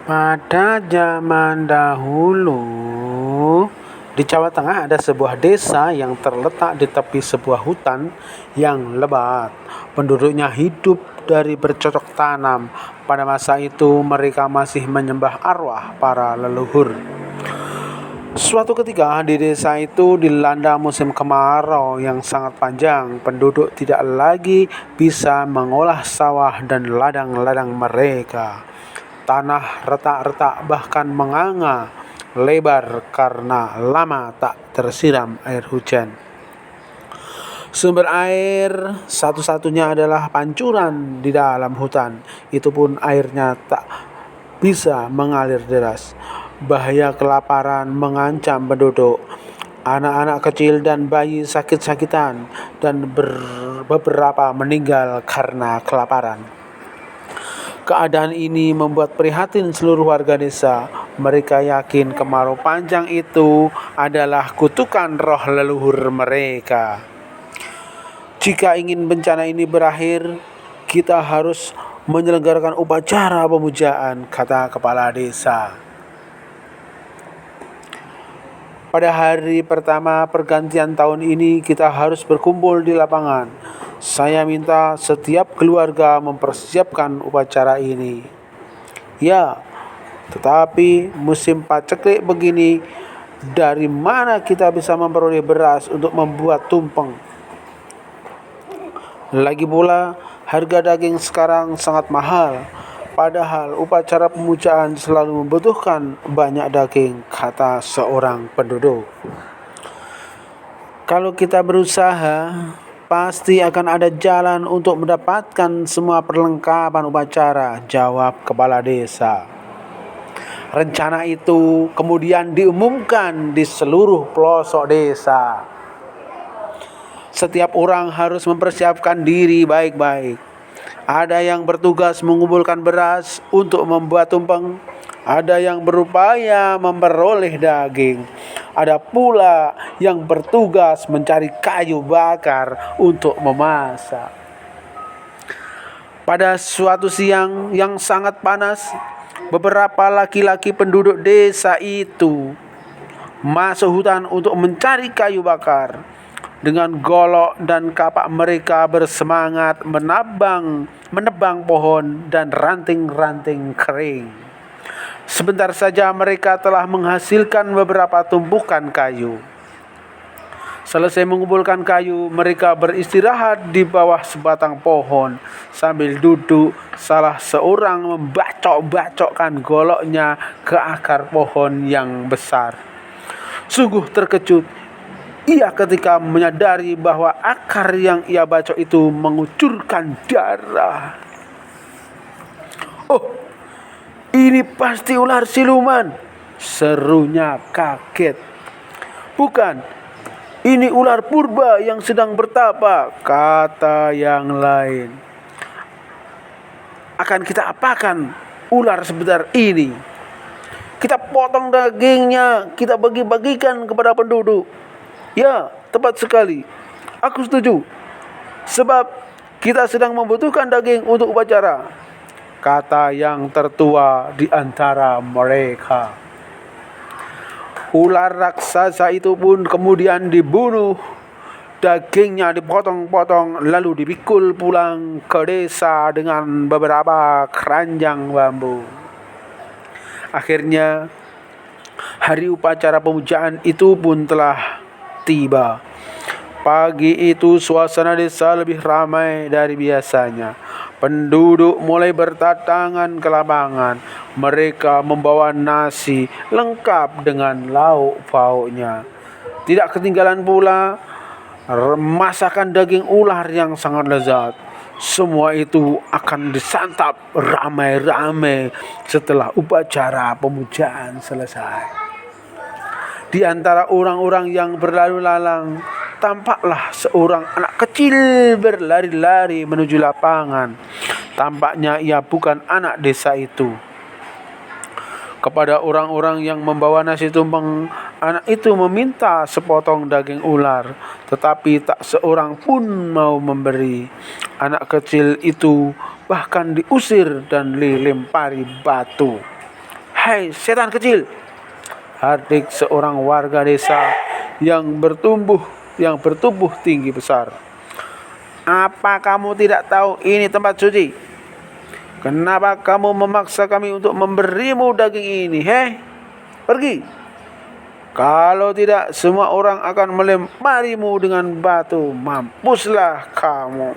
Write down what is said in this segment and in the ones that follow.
Pada zaman dahulu, di Jawa Tengah ada sebuah desa yang terletak di tepi sebuah hutan yang lebat. Penduduknya hidup dari bercocok tanam. Pada masa itu mereka masih menyembah arwah para leluhur. Suatu ketika di desa itu dilanda musim kemarau yang sangat panjang. Penduduk tidak lagi bisa mengolah sawah dan ladang-ladang mereka. Tanah retak-retak bahkan menganga lebar karena lama tak tersiram air hujan. Sumber air satu-satunya adalah pancuran di dalam hutan. Itu pun airnya tak bisa mengalir deras. Bahaya kelaparan mengancam penduduk. Anak-anak kecil dan bayi sakit-sakitan dan beberapa meninggal karena kelaparan. Keadaan ini membuat prihatin seluruh warga desa. Mereka yakin kemarau panjang itu adalah kutukan roh leluhur mereka. Jika ingin bencana ini berakhir, kita harus menyelenggarakan upacara pemujaan, kata kepala desa. Pada hari pertama pergantian tahun ini, kita harus berkumpul di lapangan. Saya minta setiap keluarga mempersiapkan upacara ini. Ya, tetapi musim paceklik begini, dari mana kita bisa memperoleh beras untuk membuat tumpeng? Lagi pula, harga daging sekarang sangat mahal. Padahal upacara pemujaan selalu membutuhkan banyak daging, kata seorang penduduk. Kalau kita berusaha, pasti akan ada jalan untuk mendapatkan semua perlengkapan upacara, jawab kepala desa. Rencana itu kemudian diumumkan di seluruh pelosok desa. Setiap orang harus mempersiapkan diri baik-baik. Ada yang bertugas mengumpulkan beras untuk membuat tumpeng. Ada yang berupaya memperoleh daging. Ada pula yang bertugas mencari kayu bakar untuk memasak. Pada suatu siang yang sangat panas, beberapa laki-laki penduduk desa itu masuk hutan untuk mencari kayu bakar. Dengan golok dan kapak mereka bersemangat menebang pohon dan ranting-ranting kering. Sebentar saja mereka telah menghasilkan beberapa tumpukan kayu. Selesai mengumpulkan kayu, mereka beristirahat di bawah sebatang pohon. Sambil duduk, salah seorang membacok-bacokkan goloknya ke akar pohon yang besar. Sungguh terkejut ia ketika menyadari bahwa akar yang ia bacok itu mengucurkan darah. "Oh, ini pasti ular siluman," serunya kaget. "Bukan, ini ular purba yang sedang bertapa," kata yang lain. "Akan kita apakan ular sebesar ini? Kita potong dagingnya, kita bagi-bagikan kepada penduduk." "Ya, tepat sekali. Aku setuju. Sebab kita sedang membutuhkan daging untuk upacara," kata yang tertua di antara mereka. Ular raksasa itu pun kemudian dibunuh. Dagingnya dipotong-potong lalu dipikul pulang ke desa dengan beberapa keranjang bambu. Akhirnya, hari upacara pemujaan itu pun telah tiba. Pagi itu suasana desa lebih ramai dari biasanya. Penduduk mulai berdatangan ke lapangan. Mereka membawa nasi lengkap dengan lauk pauknya. Tidak ketinggalan pula masakan daging ular yang sangat lezat. Semua itu akan disantap ramai-ramai setelah upacara pemujaan selesai. Di antara orang-orang yang berlalu lalang, tampaklah seorang anak kecil berlari-lari menuju lapangan. Tampaknya ia bukan anak desa itu. Kepada orang-orang yang membawa nasi tumpeng, anak itu meminta sepotong daging ular, tetapi tak seorang pun mau memberi. Anak kecil itu bahkan diusir dan dilempari batu. "Hai setan kecil!" hardik seorang warga desa yang bertubuh tinggi besar. "Apa kamu tidak tahu ini tempat suci? Kenapa kamu memaksa kami untuk memberimu daging ini? Pergi! Kalau tidak, semua orang akan melemparimu dengan batu. Mampuslah kamu."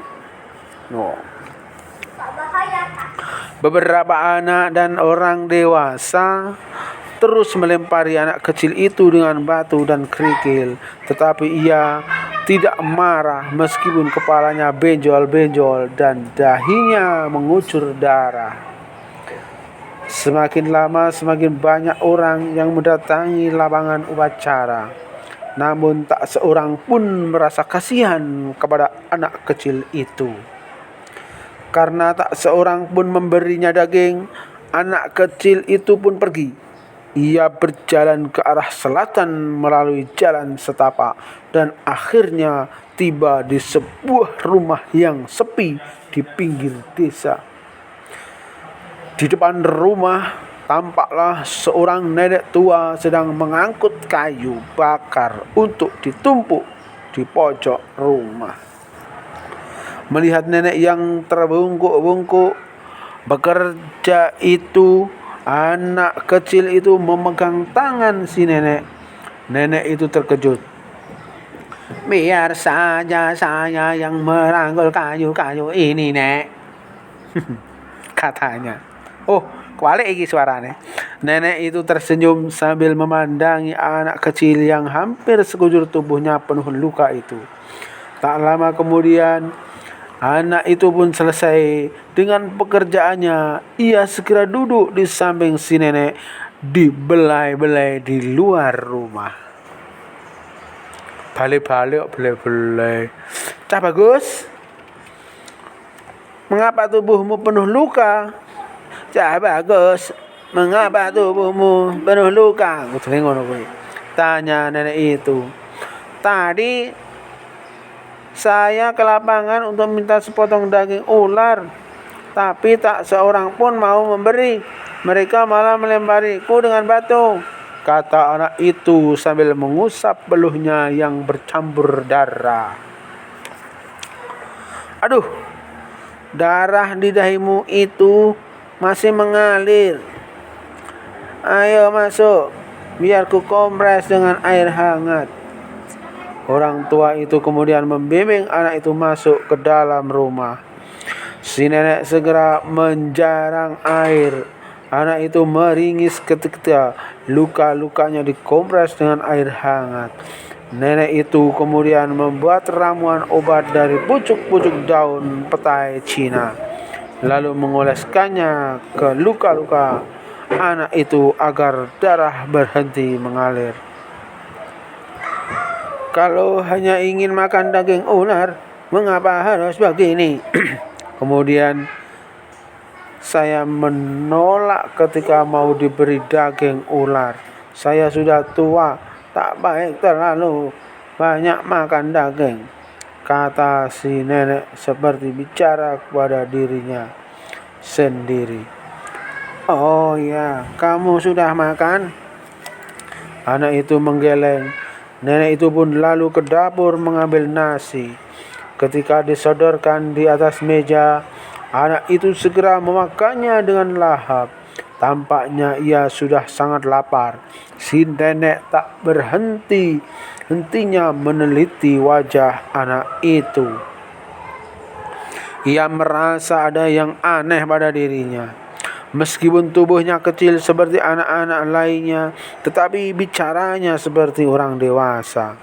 Beberapa anak dan orang dewasa terus melempari anak kecil itu dengan batu dan kerikil, tetapi ia tidak marah meskipun kepalanya benjol-benjol dan dahinya mengucur darah. Semakin lama semakin banyak orang yang mendatangi lapangan upacara, namun tak seorang pun merasa kasihan kepada anak kecil itu. Karena tak seorang pun memberinya daging, anak kecil itu pun pergi. Ia berjalan ke arah selatan melalui jalan setapak dan akhirnya tiba di sebuah rumah yang sepi di pinggir desa. Di depan rumah tampaklah seorang nenek tua sedang mengangkut kayu bakar untuk ditumpuk di pojok rumah. Melihat nenek yang terbungkuk-bungkuk bekerja itu, anak kecil itu memegang tangan si nenek. Nenek itu terkejut. "Biar saja saya yang merangkul kayu-kayu ini, Nek," katanya. Oh, kualik iki suarane. Nenek itu tersenyum sambil memandangi anak kecil yang hampir sekujur tubuhnya penuh luka itu. Tak lama kemudian, anak itu pun selesai dengan pekerjaannya. Ia segera duduk di samping si nenek di belai-belai di luar rumah. Balik-balik belai-belai. "Cah Bagus, mengapa tubuhmu penuh luka?" "Cah Bagus, mengapa tubuhmu penuh luka?" tanya nenek itu. "Tadi saya ke lapangan untuk minta sepotong daging ular, tapi tak seorang pun mau memberi. Mereka malah melempariku dengan batu," kata anak itu sambil mengusap beluhnya yang bercampur darah. "Aduh, darah di dahimu itu masih mengalir. Ayo masuk, biar ku kompres dengan air hangat." Orang tua itu kemudian membimbing anak itu masuk ke dalam rumah. Si nenek segera menjarang air. Anak itu meringis ketika luka-lukanya dikompres dengan air hangat. Nenek itu kemudian membuat ramuan obat dari pucuk-pucuk daun petai Cina, lalu mengoleskannya ke luka-luka anak itu agar darah berhenti mengalir. "Kalau hanya ingin makan daging ular, mengapa harus begini?" Kemudian, "Saya menolak ketika mau diberi daging ular. Saya sudah tua, tak baik terlalu banyak makan daging," kata si nenek seperti bicara kepada dirinya sendiri. "Oh ya, kamu sudah makan?" Anak itu menggeleng. Nenek itu pun lalu ke dapur mengambil nasi. Ketika disodorkan di atas meja, anak itu segera memakannya dengan lahap. Tampaknya ia sudah sangat lapar. Si nenek tak hentinya meneliti wajah anak itu. Ia merasa ada yang aneh pada dirinya. Meskipun tubuhnya kecil seperti anak-anak lainnya, tetapi bicaranya seperti orang dewasa.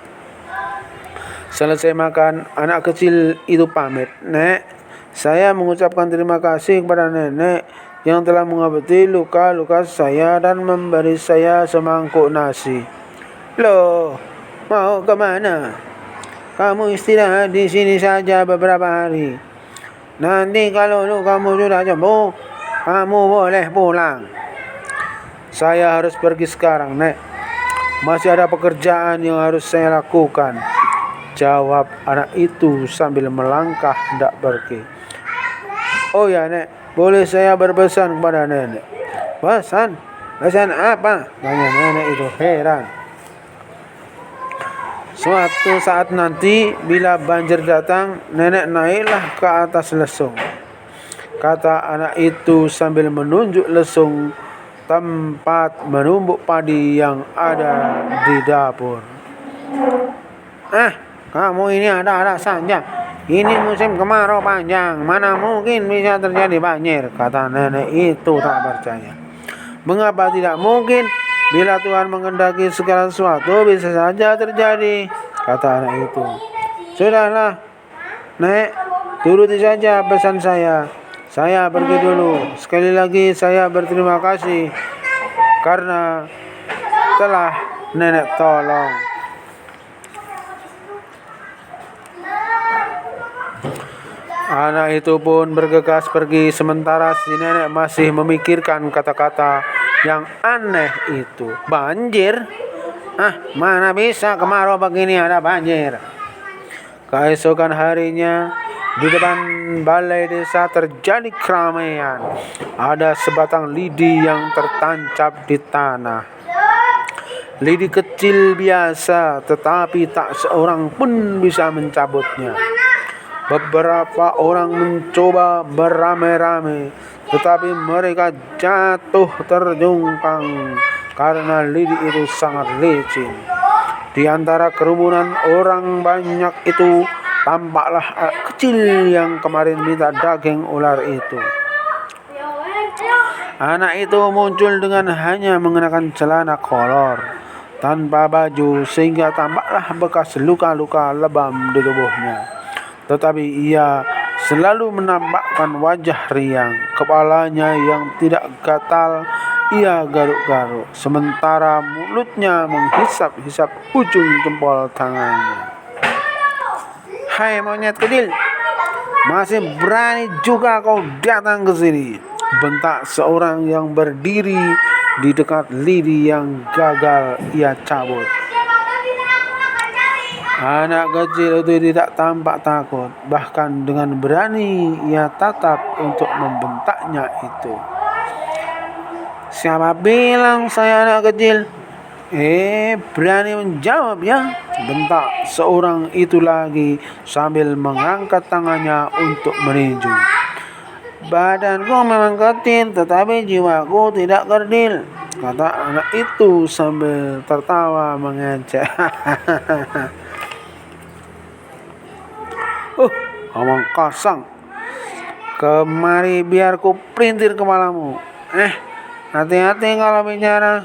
Selesai makan, anak kecil itu pamit. "Nek, saya mengucapkan terima kasih kepada nenek yang telah mengobati luka-luka saya dan memberi saya semangkuk nasi." "Loh, mau kemana? Kamu istirahat di sini saja beberapa hari. Nanti kalau lukamu sudah sembuh, kamu boleh pulang." "Saya harus pergi sekarang, Nek. Masih ada pekerjaan yang harus saya lakukan," jawab anak itu sambil melangkah hendak pergi. "Oh ya, Nek, boleh saya berpesan kepada nenek?" "Pesan? Lesson apa? Tanya nenek itu heran. Suatu saat nanti bila banjir datang, nenek naiklah ke atas lesung. Kata anak itu sambil menunjuk lesung tempat menumbuk padi yang ada di dapur. Kamu ini ada-ada saja. Ini musim kemarau panjang, mana mungkin bisa terjadi banjir, kata nenek itu tak percaya. Mengapa tidak mungkin? Bila Tuhan mengendaki segala sesuatu bisa saja terjadi, kata anak itu. Sudahlah, Nek, turuti saja pesan saya. Saya pergi dulu. Sekali lagi saya berterima kasih karena telah nenek tolong. Anak itu pun bergegas pergi sementara si nenek masih memikirkan kata-kata yang aneh itu. Banjir? Mana bisa kemarau begini ada banjir? Keesokan harinya di depan balai desa terjadi keramaian. Ada sebatang lidi yang tertancap di tanah. Lidi kecil biasa, tetapi tak seorang pun bisa mencabutnya. Beberapa orang mencoba beramai-ramai, tetapi mereka jatuh terjungkang karena lidi itu sangat licin. Di antara kerumunan orang banyak itu, tampaklah anak kecil yang kemarin minta daging ular itu. Anak itu muncul dengan hanya mengenakan celana kolor, tanpa baju, sehingga tampaklah bekas luka-luka lebam di tubuhnya. Tetapi ia selalu menampakkan wajah riang. Kepalanya yang tidak gatal, ia garuk-garuk, sementara mulutnya menghisap-hisap ujung jempol tangannya. Hai monyet kecil, masih berani juga kau datang ke sini, bentak seorang yang berdiri di dekat lidi yang gagal ia cabut. Anak kecil itu tidak tampak takut, bahkan dengan berani ia tatap untuk membentaknya itu. Siapa bilang saya anak kecil? Berani menjawab ya, bentak seorang itu lagi sambil mengangkat tangannya untuk meninju. Badanku memang kecil, tetapi jiwaku tidak kerdil, kata anak itu sambil tertawa mengejek. Omong kosong. Kemari biar ku perintir kepalamu. Hati-hati kalau bicara,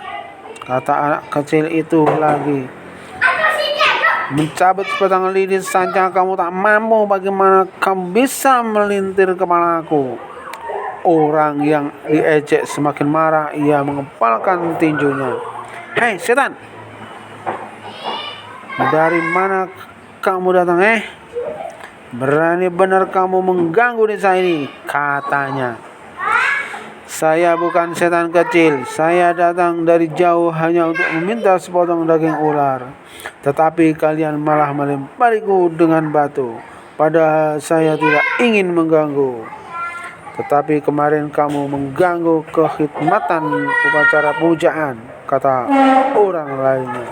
kata anak kecil itu lagi. Mencabut sebatang lidi saja kamu tak mampu, bagaimana kamu bisa melintir kepalaku? Orang yang diejek semakin marah, ia mengepalkan tinjunya. Hei setan, dari mana kamu datang? Berani benar kamu mengganggu desa ini, katanya. Saya bukan setan kecil, saya datang dari jauh hanya untuk meminta sepotong daging ular. Tetapi kalian malah melempariku dengan batu, padahal saya tidak ingin mengganggu. Tetapi kemarin kamu mengganggu kekhidmatan upacara pujaan, kata orang lainnya.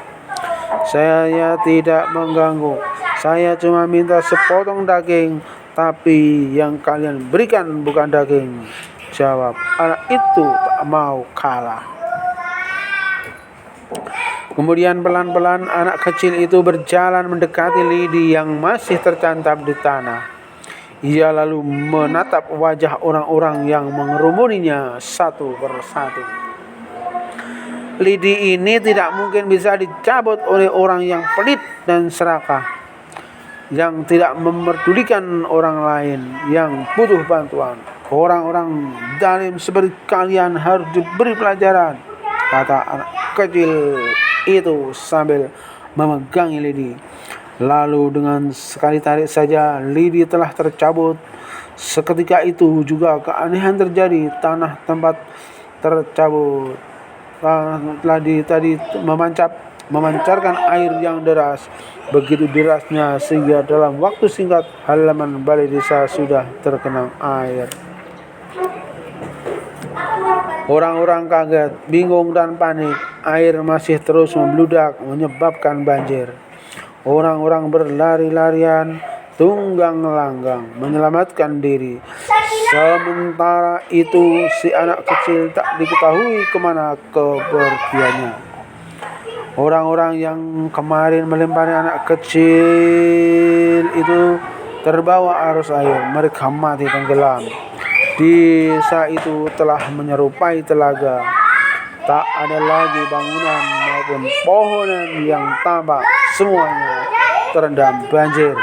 Saya tidak mengganggu, saya cuma minta sepotong daging, tapi yang kalian berikan bukan daging, jawab anak itu tak mau kalah. Kemudian pelan-pelan anak kecil itu berjalan mendekati lidi yang masih tercancap di tanah. Ia lalu menatap wajah orang-orang yang mengerumuninya satu persatu. Lidi ini tidak mungkin bisa dicabut oleh orang yang pelit dan serakah, yang tidak memperdulikan orang lain yang butuh bantuan. Orang-orang zalim seperti kalian harus diberi pelajaran, kata anak kecil itu sambil memegangi lidi. Lalu dengan sekali tarik saja lidi telah tercabut. Seketika itu juga keanehan terjadi. Tanah tempat tercabut tadi memancarkan air yang deras. Begitu derasnya sehingga dalam waktu singkat halaman balai desa sudah tergenang air. Orang-orang kaget, bingung dan panik. Air masih terus membludak menyebabkan banjir. Orang-orang berlari-larian, tunggang langgang menyelamatkan diri. Sementara itu si anak kecil tak diketahui kemana kepergiannya. Orang-orang yang kemarin melempari anak kecil itu terbawa arus air. Mereka mati tenggelam. Desa itu telah menyerupai telaga. Tak ada lagi bangunan maupun pohonan yang tampak. Semuanya terendam banjir.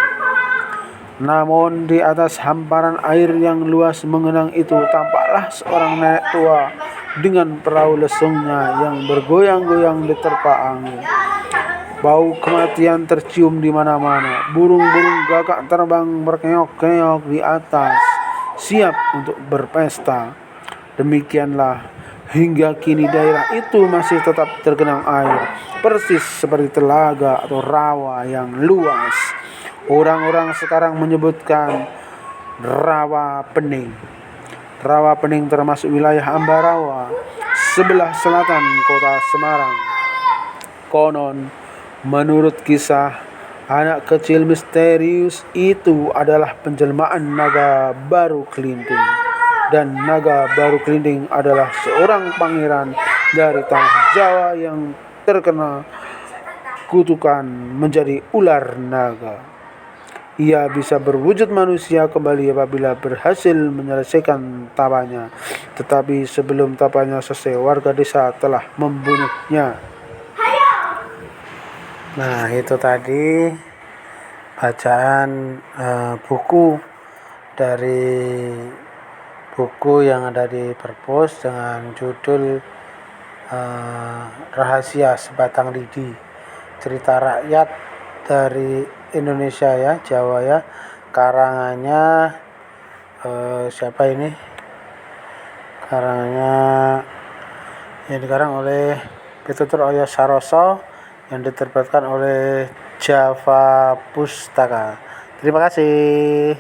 Namun di atas hamparan air yang luas mengenang itu tampaklah seorang nenek tua dengan perahu lesungnya yang bergoyang-goyang diterpa angin. Bau kematian tercium di mana-mana. Burung-burung gagak terbang berkeok-keok di atas, siap untuk berpesta. Demikianlah hingga kini daerah itu masih tetap tergenang air, persis seperti telaga atau rawa yang luas. Orang-orang sekarang menyebutkan Rawa Pening. Rawa Pening termasuk wilayah Ambarawa, sebelah selatan kota Semarang. Konon, menurut kisah, anak kecil misterius itu adalah penjelmaan naga baru kelinting. Dan naga baru kelinting adalah seorang pangeran dari tanah Jawa yang terkena kutukan menjadi ular naga. Ia bisa berwujud manusia kembali apabila berhasil menyelesaikan tapanya. Tetapi sebelum tapanya selesai, warga desa telah membunuhnya. Nah, itu tadi bacaan buku yang ada di perpus dengan judul Rahasia Sebatang Lidi, cerita rakyat dari Indonesia ya, Jawa ya. Karangannya siapa ini? Karangannya yang dikarang oleh Pitutur Oyo Saroso, yang diterbitkan oleh Java Pustaka. Terima kasih.